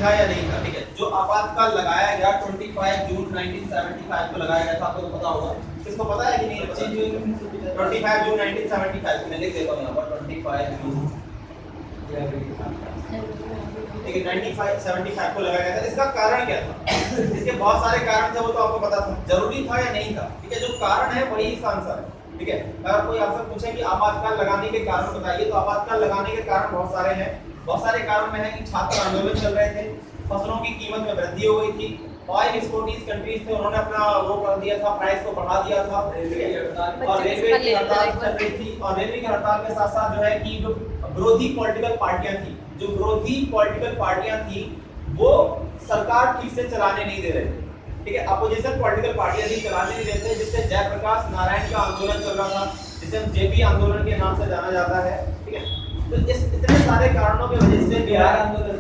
था या नहीं था, ठीक है। जो आपातकाल लगाया गया 25 जून 1975 को लगाया गया था, आपको तो पता होगा। किसको पता है कि नहीं? 25 जून 1975 मैं लिख देता हूँ यहाँ पर 25 जून, ठीक है, 1975 को लगाया गया था। इसका कारण क्या था? इसके बहुत सारे कारण थे, वो तो आपको पता था। जरूरी था या नहीं था, ठीक है। जो कारण है वही इसका आंसर है, ठीक है। अगर कोई आपसे पूछे कि आपातकाल लगाने के कारण बताइए, तो आपातकाल लगाने के कारण बहुत सारे हैं। बहुत सारे कारण में है कि छात्र आंदोलन चल रहे थे, फसलों की कीमत में वृद्धि हो गई थी, ऑयल एक्सपोर्टिंग कंट्रीज थे, उन्होंने अपना वो कर दिया था, प्राइस को बढ़ा दिया था, और रेलवे की हड़ताल चल रही थी। और रेलवे की हड़ताल के साथ साथ जो है कि जो विरोधी पॉलिटिकल पार्टियां थी, जो विरोधी पॉलिटिकल पार्टियां थी, वो सरकार ठीक से चलाने नहीं दे रहे थे, ठीक है। अपोजिशन पॉलिटिकल पार्टियां थी, चलाने नहीं देते, जिससे जयप्रकाश नारायण का आंदोलन चल रहा था, जिसे जेपी आंदोलन के नाम से जाना जाता है, ठीक है। तो इस इतने सारे कारणों की वजह से बिहार आंदोलन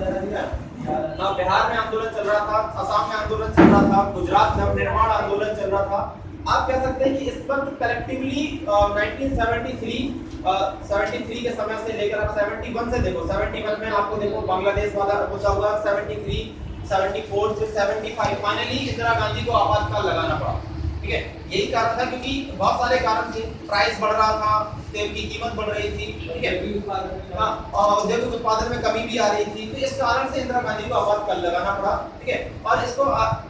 बिहार में आंदोलन चल रहा था, असम में आंदोलन चल रहा था, गुजरात नवनिर्माण आंदोलन चल रहा था। आप कह सकते हैं कि इस वक्त कलेक्टिवली 1973 के समय से लेकर आप 71 से देखो, 71 में आपको देखो बांग्लादेश वाला पूछा हुआ, 73, 74 से 75 फाइनली इंदिरा गांधी को आपातकाल लगाना पड़ा, ठीक है। यही कारण था, क्योंकि बहुत सारे कारण थे। प्राइस बढ़ रहा था, तेल की कीमत बढ़ रही थी, ठीक है। हाँ, और औद्योगिक उत्पादन में कमी भी आ रही थी, तो इस कारण से इंदिरा गांधी को आपातकाल लगाना पड़ा, ठीक है। और इसको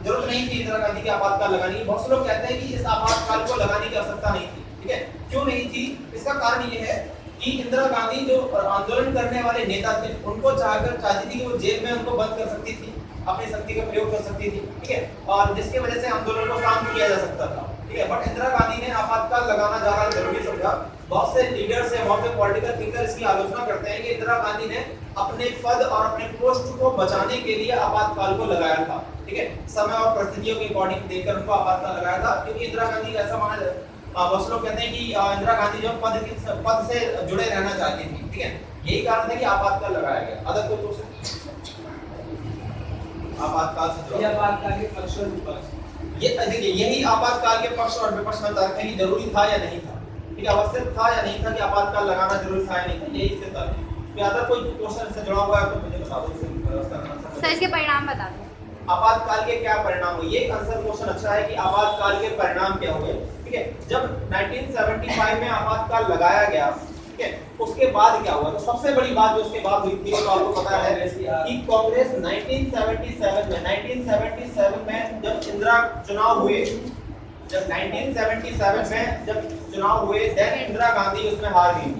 जरूरत नहीं थी इंदिरा गांधी की आपातकाल लगाने की। बहुत से लोग कहते हैं कि इस आपातकाल को लगाने की आवश्यकता नहीं थी, ठीक है। क्यों नहीं थी? इसका कारण ये है कि इंदिरा गांधी जो आंदोलन करने वाले नेता थे, उनको चाहती थी कि वो जेल में उनको बंद कर सकती थी, अपनी शक्ति का प्रयोग कर सकती थी, ठीक है, और जिसकी वजह से आंदोलन को शांत किया जा सकता था, ठीक है। बट इंदिरा गांधी ने आपातकाल लगाना ज्यादा जरूरी समझा। बहुत से लीडर्स हैं, बहुत से पॉलिटिकल थिंकर्स की आलोचना करते हैं कि इंदिरा गांधी ने अपने पद और अपने पोस्ट को बचाने के लिए आपातकाल को लगाया था, ठीक है। समय और परिस्थितियों के अकॉर्डिंग देखकर उनको आपातकाल लगाया था, क्योंकि इंदिरा गांधी ऐसा माना बहुत लोग कहते हैं कि इंदिरा गांधी जो पद से जुड़े रहना चाहती थी, ठीक है। यही कारण था कि आपातकाल लगाया गया। अदर कोई क्वेश्चन? आपातकाल से जुड़ा आपातकाल के पक्ष और विपक्ष, ये देखिए यही आपातकाल के पक्ष और विपक्ष में तर्क है कि जरूरी था या नहीं था, ठीक है। आवश्यक था या नहीं था कि आपातकाल लगाना जरूरी था या नहीं था, यही इसके तर्क है। तो अदर कोई क्वेश्चन से जुड़ा हुआ है तो मुझे बता दो। सर इसके परिणाम बता दो। आपातकाल के क्या परिणाम हुए? ये आंसर क्वेश्चन अच्छा है कि आपातकाल के परिणाम क्या हुए, ठीक है। जब 1975 में आपातकाल लगाया गया, ठीक है, उसके बाद क्या हुआ? तो सबसे बड़ी बात जो उसके बाद हुई थी वो तो आपको पता है कि कांग्रेस 1977 में जब इंदिरा चुनाव हुए, जब 1977 में जब चुनाव हुए, देन इंदिरा गांधी उसमें हार गई।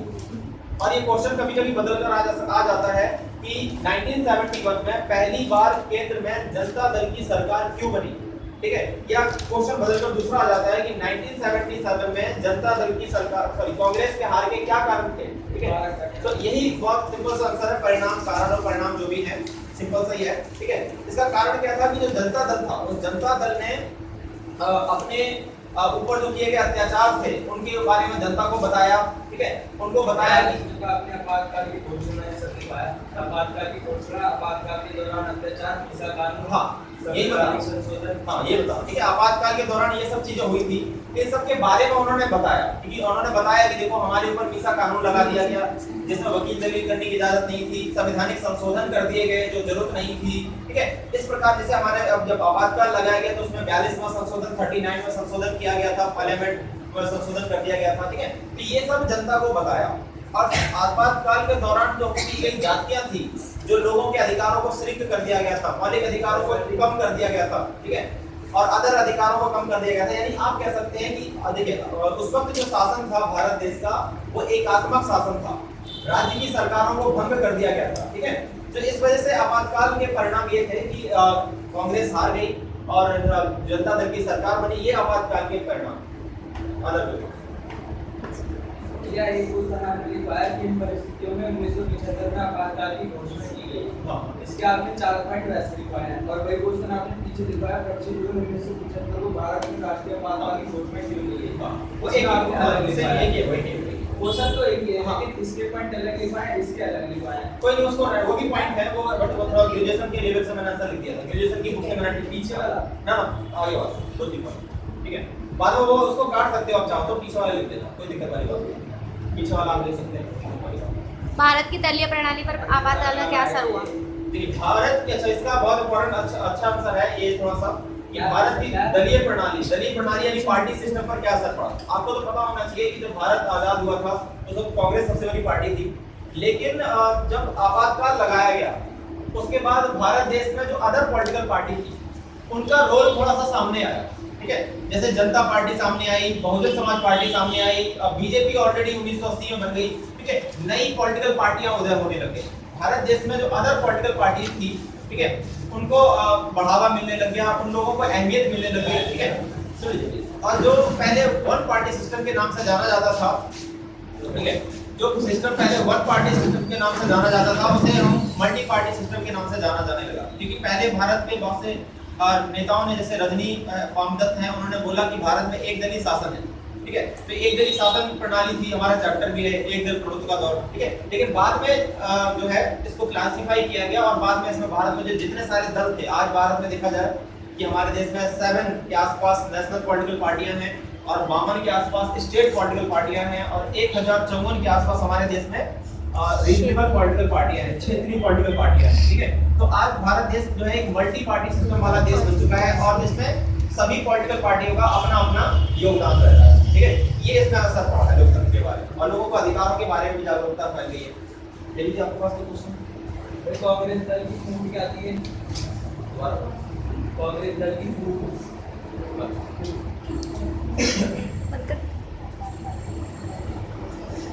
और ये क्वेश्चन कभी-कभी बदलकर आ जाता है कि 1971 में पहली बार केंद्र में जनता दल की सरकार क्यों बनी, ठीक है। या क्वेश्चन बदलकर दूसरा आ जाता है कि 1977 में जनता दल की सरकार कांग्रेस के हार के क्या कारण थे, ठीक है। तो यही बहुत सिंपल सा आंसर है, परिणाम, कारण और परिणाम जो भी है सिंपल सा ही है, ठीक है। इसका कारण क्या था कि जो जनता दल था, उस जनता दल ने अपने ऊपर जो किए गए अत्याचार थे उनके बारे में जनता को बताया, ठीक है। उनको बताया कि आपने आपातकाल की घोषणा ऐसा दिखाया, आपातकाल की घोषणा, आपातकाल के दौरान अत्याचार, मीसा कानून, हाँ यही बता संशोधन, हाँ ये बता, ठीक है। आपातकाल के दौरान ये सब चीजें हुई थी, इन सब के बारे में उन्होंने बताया, क्योंकि उन्होंने बताया कि देखो हमारे ऊपर मीसा कानून लगा दिया गया, जिसमें वकील दलील करने की इजाजत नहीं थी, संवैधानिक संशोधन कर दिए गए जो जरूरत नहीं थी, ठीक है। इस प्रकार जैसे हमारे अब जब आपातकाल लगाया गया तो उसमें 42वां संशोधन 39 में संशोधन किया गया था, पार्लियामेंट में संशोधन कर दिया गया था, ठीक है। तो ये सब जनता को बताया। और आपातकाल के दौरान जो की गई जातियां थी, जो लोगों के अधिकारों को सीमित कर दिया गया था, मौलिक अधिकारों को कम कर दिया गया था, ठीक है, और अदर अधिकारों को कम कर दिया गया था। यानी आप कह सकते हैं कि देखिए उस वक्त जो शासन था भारत देश का, वो एकात्मक शासन था, राज्य की सरकारों को भंग कर दिया गया था, ठीक है। तो इस वजह से आपातकाल के परिणाम ये थे कि कांग्रेस हार गई और जनता दल की सरकार बनी, ये आपातकाल के परिणाम। अदर या एक क्वेश्चन आपने लिखवाया कि इन परिस्थितियों में 1975 में आपातकाल की घोषणा की गई, इसके आपने 4 पॉइंट वैसे लिखवाए हैं, और वही क्वेश्चन आपने पीछे लिखवाया 25 जून 1975 को भारत में राष्ट्रीय आपातकाल की घोषणा क्यों की गई। वो एक क्वेश्चन तो एक ही है, लेकिन इसके पॉइंट अलग लिखवाए, इसके अलग लिखवाए। कोई नहीं, उसको वो भी पॉइंट है, वो बट वो थोड़ा ग्रेजुएशन के लेवल से मैंने आंसर लिख दिया था, ग्रेजुएशन की बुक से मैंने पीछे वाला ना आगे वाला 2-3 पॉइंट, ठीक है। बाद में वो उसको काट सकते हो आप चाहो तो, पीछे वाला लिख देना, कोई दिक्कत वाली बात नहीं, पीछे वाला आप ले सकते हैं। भारत की दलीय प्रणाली पर आपातकाल का क्या असर हुआ? देखिए भारत के, अच्छा इसका बहुत इंपॉर्टेंट अच्छा आंसर है ये थोड़ा सा कि भारत की दलीय प्रणाली यानी पार्टी सिस्टम पर क्या असर पड़ा। आपको तो पता होना चाहिए कि जब भारत आजाद हुआ था तो सब कांग्रेस सबसे बड़ी पार्टी थी, लेकिन जब आपातकाल लगाया गया उसके बाद भारत देश में जो अदर पॉलिटिकल पार्टी थी उनका रोल थोड़ा सा सामने आया, ठीक है। जैसे जनता पार्टी सामने आई, बहुजन समाज पार्टी सामने आई, बीजेपी ऑलरेडी 1980 में बन गई, ठीक है। नई पॉलिटिकल पार्टियां उदय होने लगे। भारत देश में जो अदर पॉलिटिकल पार्टी थी, ठीक है, उनको बढ़ावा मिलने लग गया, उन लोगों को अहमियत मिलने लग गई, ठीक है। सुनिए, और जो पहले वन पार्टी सिस्टम के नाम से जाना जाता था, ठीक है, जो सिस्टम पहले वन पार्टी सिस्टम के नाम से जाना जाता था उसे हम मल्टी पार्टी सिस्टम के नाम से जाना जाने लगा। क्योंकि पहले भारत में बहुत से नेताओं ने, जैसे रजनी वामदत्त हैं, उन्होंने बोला कि भारत में एक दलीय शासन है, ठीक है। तो एक दलीय शासन प्रणाली थी, हमारा चैप्टर भी है एक दल प्रभुत्व का दौर, ठीक है। लेकिन बाद में जो है इसको क्लासिफाई किया गया और बाद में इसमें भारत में जो जितने सारे दल थे, आज भारत में देखा जाए कि हमारे देश में 7 के आसपास नेशनल पॉलिटिकल पार्टियां हैं और 52 के आसपास स्टेट पॉलिटिकल पार्टियां हैं और 1054 के आसपास हमारे देश में रीजनल पॉलिटिकल पार्टियां हैं, क्षेत्रीय पॉलिटिकल पार्टियां हैं, ठीक है। तो आज भारत देश जो है एक मल्टी पार्टी सिस्टम वाला देश बन चुका है और इसमें सभी पॉलिटिकल पार्टियों का अपना अपना योगदान रहता है, ठीक है। ये इसका असर पड़ा है लोकतंत्र के बारे में और लोगों को अधिकारों के बारे में जागरूकता फैल गई है। यदि आपके पास कोई क्वेश्चन। कांग्रेस दल की फूट क्या थी? कांग्रेस दल की फूट मतलब